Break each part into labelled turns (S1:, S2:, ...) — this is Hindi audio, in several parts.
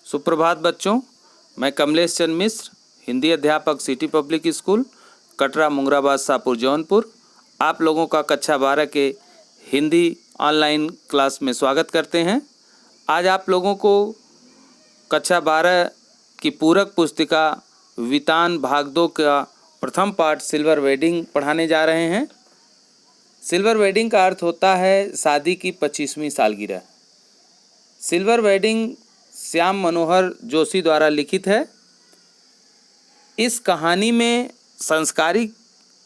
S1: सुप्रभात बच्चों, मैं कमलेश चंद्र मिश्र, हिंदी अध्यापक city public school, Katra, Mungrabad, Shahpur, Jaunpur, आप लोगों का कक्षा 12 के हिंदी ऑनलाइन क्लास में स्वागत करते हैं। आज आप लोगों को कक्षा 12 की पूरक पुस्तिका वितान भाग 2 का प्रथम पाठ सिल्वर वेडिंग पढ़ाने जा रहे हैं। सिल्वर वेडिंग का अर्थ होता है शादी की 25वीं सालगिरह। सिल्वर वेडिंग श्याम मनोहर जोशी द्वारा लिखित है। इस कहानी में संस्कारिक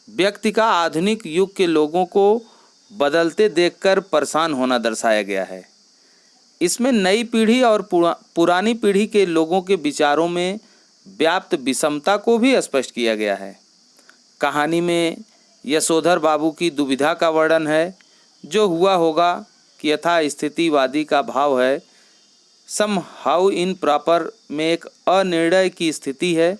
S1: व्यक्ति का आधुनिक युग के लोगों को बदलते देखकर परेशान होना दर्शाया गया है। इसमें नई पीढ़ी और पुरानी पीढ़ी के लोगों के विचारों में व्याप्त विषमता को भी स्पष्ट किया गया है। कहानी में यशोधर बाबू की दुविधा का वर्णन है। जो हुआ होगा कि यथास्थितिवादी का भाव है, सम हाउ इन प्रॉपर में एक अनिर्णय की स्थिति है।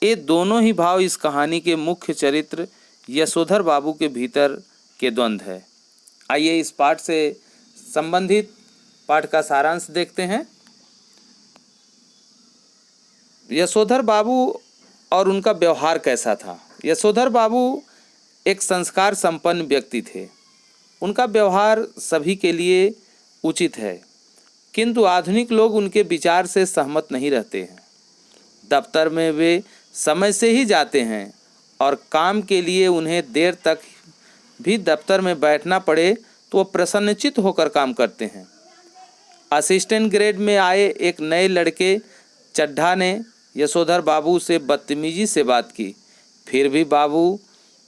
S1: ये दोनों ही भाव इस कहानी के मुख्य चरित्र यशोधर बाबू के भीतर के द्वंद्व है। आइए इस पाठ से संबंधित पाठ का सारांश देखते हैं। यशोधर बाबू और उनका व्यवहार कैसा था। यशोधर बाबू एक संस्कार संपन्न व्यक्ति थे। उनका व्यवहार सभी के लिए उचित है, किंतु आधुनिक लोग उनके विचार से सहमत नहीं रहते हैं। दफ्तर में वे समय से ही जाते हैं और काम के लिए उन्हें देर तक भी दफ्तर में बैठना पड़े तो वो प्रसन्नचित्त होकर काम करते हैं। असिस्टेंट ग्रेड में आए एक नए लड़के चड्ढा ने यशोधर बाबू से बदतमीजी से बात की, फिर भी बाबू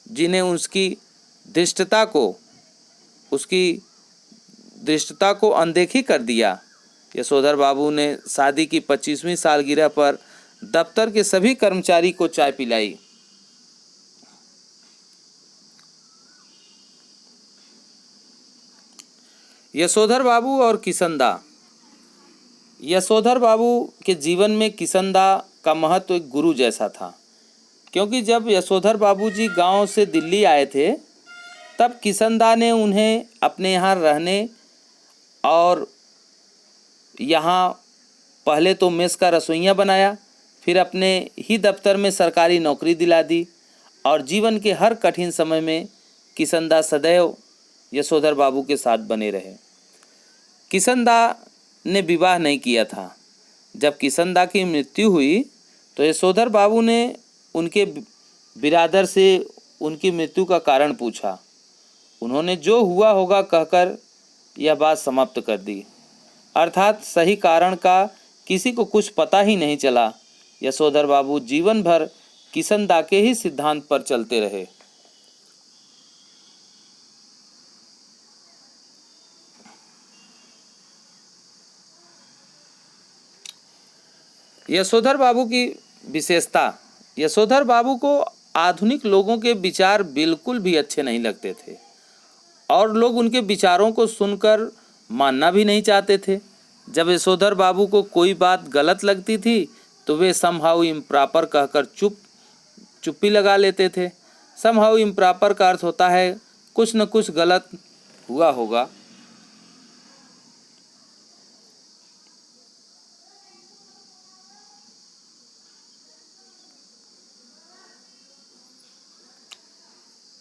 S1: जी ने उसकी धृष्टता को अनदेखी कर दिया। यशोधर बाबू ने शादी की 25वीं सालगिरह पर दफ्तर के सभी कर्मचारी को चाय पिलाई। यशोधर बाबू और किशनदा। यशोधर बाबू के जीवन में किशनदा का महत्व एक गुरु जैसा था, क्योंकि जब यशोधर बाबू जी गांव से दिल्ली आए थे तब किशनदा ने उन्हें अपने यहाँ रहने और यहाँ पहले तो मेस का रसोइया बनाया, फिर अपने ही दफ्तर में सरकारी नौकरी दिला दी और जीवन के हर कठिन समय में किशनदा सदैव यशोधर बाबू के साथ बने रहे। किशनदा ने विवाह नहीं किया था। जब किशनदा की मृत्यु हुई तो यशोधर बाबू ने उनके बिरादर से उनकी मृत्यु का कारण पूछा। उन्होंने जो हुआ होगा कहकर यह बात समाप्त कर दी, अर्थात सही कारण का किसी को कुछ पता ही नहीं चला। यशोधर बाबू जीवन भर किशनदा के ही सिद्धांत पर चलते रहे। यशोधर बाबू की विशेषता। यशोधर बाबू को आधुनिक लोगों के विचार बिल्कुल भी अच्छे नहीं लगते थे और लोग उनके विचारों को सुनकर मानना भी नहीं चाहते थे। जब यशोधर बाबू को कोई बात गलत लगती थी तो वे समहाउ इम्प्रॉपर कहकर चुप्पी लगा लेते थे। समहाउ इम्प्रॉपर का अर्थ होता है कुछ न कुछ गलत हुआ होगा।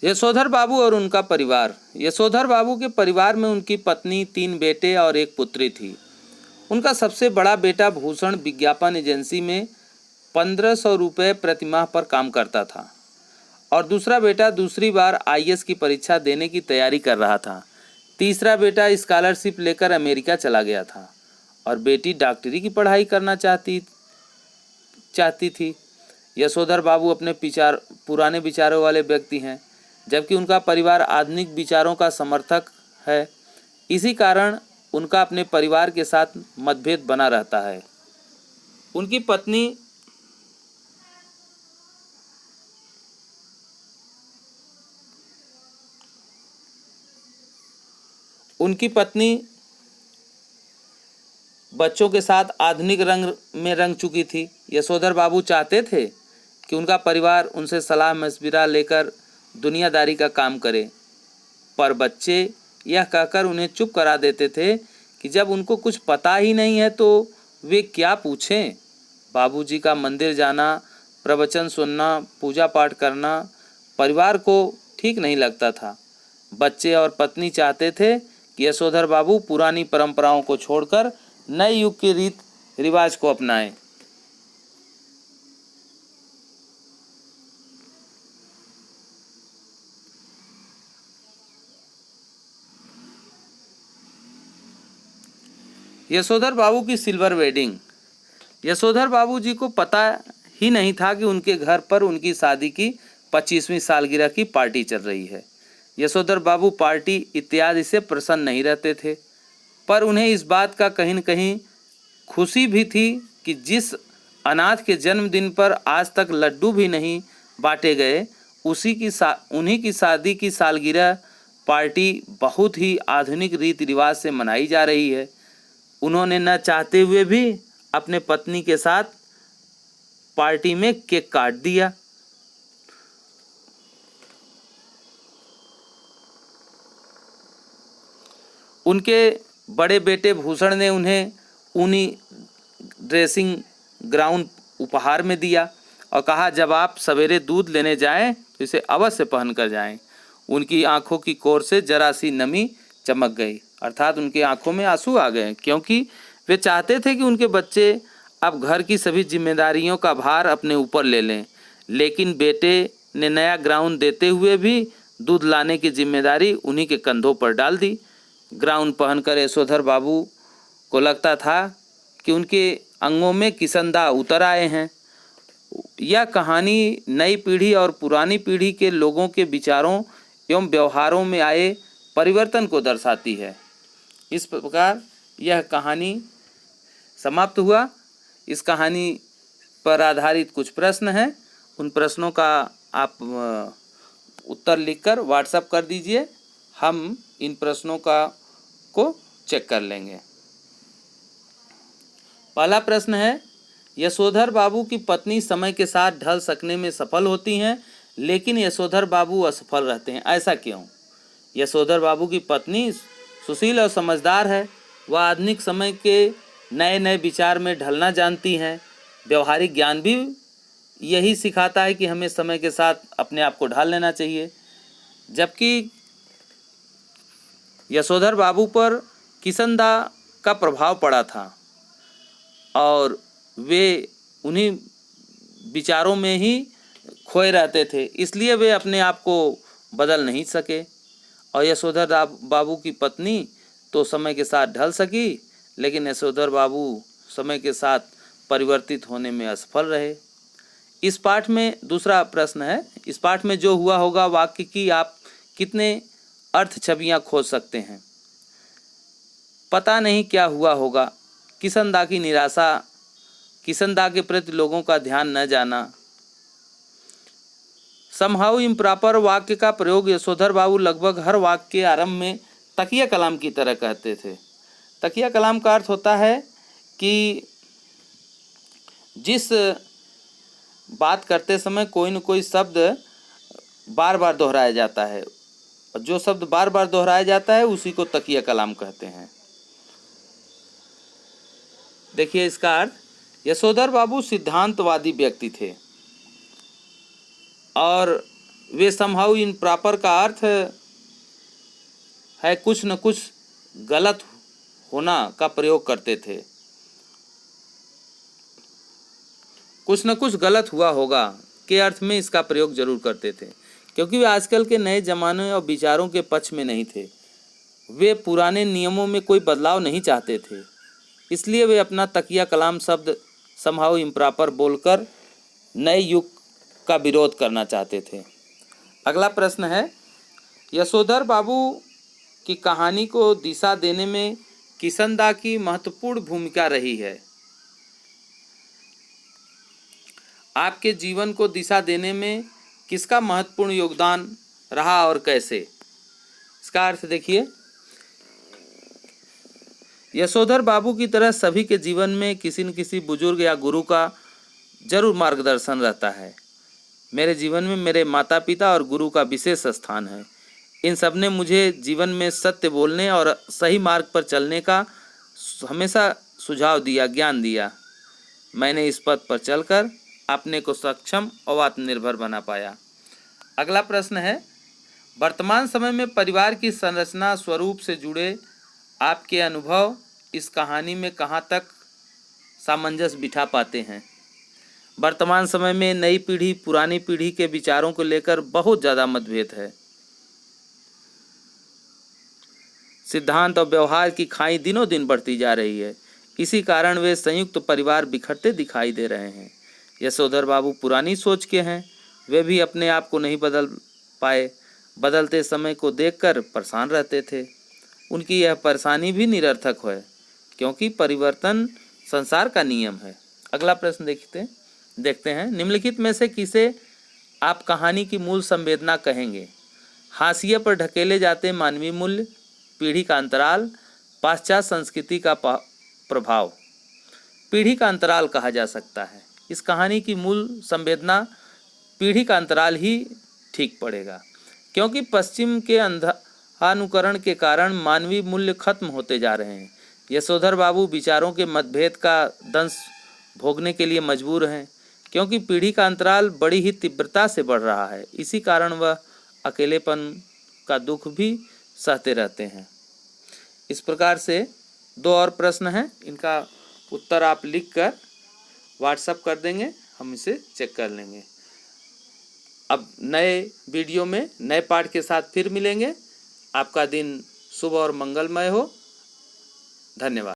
S1: यशोधर बाबू और उनका परिवार। यशोधर बाबू के परिवार में उनकी पत्नी, 3 बेटे और एक पुत्री थी। उनका सबसे बड़ा बेटा भूषण विज्ञापन एजेंसी में 1500 रुपये प्रतिमाह पर काम करता था और दूसरा बेटा दूसरी बार आईएएस की परीक्षा देने की तैयारी कर रहा था। तीसरा बेटा स्कॉलरशिप लेकर अमेरिका चला गया था और बेटी डॉक्टरी की पढ़ाई करना चाहती थी। यशोधर बाबू अपने पुराने विचारों वाले व्यक्ति हैं, जबकि उनका परिवार आधुनिक विचारों का समर्थक है। इसी कारण उनका अपने परिवार के साथ मतभेद बना रहता है। उनकी पत्नी बच्चों के साथ आधुनिक रंग में रंग चुकी थी। यशोधर बाबू चाहते थे कि उनका परिवार उनसे सलाह मशविरा लेकर दुनियादारी का काम करे, पर बच्चे यह कहकर उन्हें चुप करा देते थे कि जब उनको कुछ पता ही नहीं है तो वे क्या पूछें। बाबूजी का मंदिर जाना, प्रवचन सुनना, पूजा पाठ करना परिवार को ठीक नहीं लगता था। बच्चे और पत्नी चाहते थे कि यशोधर बाबू पुरानी परंपराओं को छोड़कर नए युग के रीत रिवाज को अपनाएं। यशोधर बाबू की सिल्वर वेडिंग। यशोधर बाबू जी को पता ही नहीं था कि उनके घर पर उनकी शादी की 25वीं सालगिरह की पार्टी चल रही है। यशोधर बाबू पार्टी इत्यादि से प्रसन्न नहीं रहते थे, पर उन्हें इस बात का कहीं न कहीं खुशी भी थी कि जिस अनाथ के जन्मदिन पर आज तक लड्डू भी नहीं बांटे गए, उन्हीं की शादी की सालगिरह पार्टी बहुत ही आधुनिक रीति रिवाज से मनाई जा रही है। उन्होंने न चाहते हुए भी अपने पत्नी के साथ पार्टी में केक काट दिया। उनके बड़े बेटे भूषण ने उन्हें ऊनी ड्रेसिंग ग्राउन उपहार में दिया और कहा, जब आप सवेरे दूध लेने जाएं तो इसे अवश्य पहन कर जाएं। उनकी आंखों की कोर से जरा सी नमी चमक गई, अर्थात उनकी आंखों में आंसू आ गए, क्योंकि वे चाहते थे कि उनके बच्चे अब घर की सभी जिम्मेदारियों का भार अपने ऊपर ले लें। लेकिन बेटे ने नया ग्राउन देते हुए भी दूध लाने की जिम्मेदारी उन्हीं के कंधों पर डाल दी। ग्राउन पहनकर यशोधर बाबू को लगता था कि उनके अंगों में किसनदा उतर आए हैं। यह कहानी नई पीढ़ी और पुरानी पीढ़ी के लोगों के विचारों एवं व्यवहारों में आए परिवर्तन को दर्शाती है। इस प्रकार यह कहानी समाप्त हुआ। इस कहानी पर आधारित कुछ प्रश्न हैं, उन प्रश्नों का आप उत्तर लिखकर व्हाट्सएप कर दीजिए, हम इन प्रश्नों को चेक कर लेंगे। पहला प्रश्न है, यशोधर बाबू की पत्नी समय के साथ ढल सकने में सफल होती हैं, लेकिन यशोधर बाबू असफल रहते हैं, ऐसा क्यों? यशोधर बाबू की पत्नी सुशील और समझदार है। वह आधुनिक समय के नए नए विचार में ढलना जानती हैं। व्यवहारिक ज्ञान भी यही सिखाता है कि हमें समय के साथ अपने आप को ढाल लेना चाहिए। जबकि यशोधर बाबू पर किसनदा का प्रभाव पड़ा था और वे उन्हीं विचारों में ही खोए रहते थे, इसलिए वे अपने आप को बदल नहीं सके। और यशोधर बाबू की पत्नी तो समय के साथ ढल सकी, लेकिन यशोधर बाबू समय के साथ परिवर्तित होने में असफल रहे। इस पाठ में दूसरा प्रश्न है, इस पाठ में जो हुआ होगा वाक्य की आप कितने अर्थ छवियां खोज सकते हैं? पता नहीं क्या हुआ होगा, किसनदा की निराशा, किसनदा के प्रति लोगों का ध्यान न जाना। समहाउ इम्प्रॉपर वाक्य का प्रयोग यशोधर बाबू लगभग हर वाक्य के आरंभ में तकिया कलाम की तरह कहते थे। तकिया कलाम का अर्थ होता है कि जिस बात करते समय कोई न कोई शब्द बार बार दोहराया जाता है, और जो शब्द बार बार दोहराया जाता है उसी को तकिया कलाम कहते हैं। देखिए इसका अर्थ, यशोधर बाबू सिद्धांतवादी व्यक्ति थे और वे समहाउ इम्प्रॉपर का अर्थ है कुछ न कुछ गलत होना का प्रयोग करते थे। कुछ न कुछ गलत हुआ होगा के अर्थ में इसका प्रयोग जरूर करते थे, क्योंकि वे आजकल के नए जमाने और विचारों के पक्ष में नहीं थे। वे पुराने नियमों में कोई बदलाव नहीं चाहते थे, इसलिए वे अपना तकिया कलाम शब्द समहाउ इम्प्रॉपर बोलकर नए युग का विरोध करना चाहते थे। अगला प्रश्न है, यशोधर बाबू की कहानी को दिशा देने में किसनदा की महत्वपूर्ण भूमिका रही है। आपके जीवन को दिशा देने में किसका महत्वपूर्ण योगदान रहा और कैसे? इसका अर्थ देखिए, यशोधर बाबू की तरह सभी के जीवन में किसी न किसी बुजुर्ग या गुरु का जरूर मार्गदर्शन रहता है। मेरे जीवन में मेरे माता पिता और गुरु का विशेष स्थान है। इन सब ने मुझे जीवन में सत्य बोलने और सही मार्ग पर चलने का हमेशा सुझाव दिया, ज्ञान दिया। मैंने इस पथ पर चलकर अपने को सक्षम और आत्मनिर्भर बना पाया। अगला प्रश्न है, वर्तमान समय में परिवार की संरचना स्वरूप से जुड़े आपके अनुभव इस कहानी में कहाँ तक सामंजस्य बिठा पाते हैं? वर्तमान समय में नई पीढ़ी पुरानी पीढ़ी के विचारों को लेकर बहुत ज़्यादा मतभेद है। सिद्धांत और व्यवहार की खाई दिनों दिन बढ़ती जा रही है। इसी कारण वे संयुक्त परिवार बिखरते दिखाई दे रहे हैं। यशोधर बाबू पुरानी सोच के हैं, वे भी अपने आप को नहीं बदल पाए, बदलते समय को देखकर परेशान रहते थे। उनकी यह परेशानी भी निरर्थक है, क्योंकि परिवर्तन संसार का नियम है। अगला प्रश्न देखते हैं, निम्नलिखित में से किसे आप कहानी की मूल संवेदना कहेंगे? हाशिए पर ढकेले जाते मानवीय मूल्य, पीढ़ी का अंतराल, पाश्चात्य संस्कृति का प्रभाव। पीढ़ी का अंतराल कहा जा सकता है। इस कहानी की मूल संवेदना पीढ़ी का अंतराल ही ठीक पड़ेगा, क्योंकि पश्चिम के अनुकरण के कारण मानवीय मूल्य खत्म होते जा रहे हैं। यशोधर बाबू विचारों के मतभेद का दंश भोगने के लिए मजबूर हैं, क्योंकि पीढ़ी का अंतराल बड़ी ही तीव्रता से बढ़ रहा है। इसी कारण वह अकेलेपन का दुख भी सहते रहते हैं। इस प्रकार से 2 और प्रश्न हैं, इनका उत्तर आप लिखकर व्हाट्सएप कर देंगे, हम इसे चेक कर लेंगे। अब नए वीडियो में नए पाठ के साथ फिर मिलेंगे। आपका दिन शुभ और मंगलमय हो। धन्यवाद।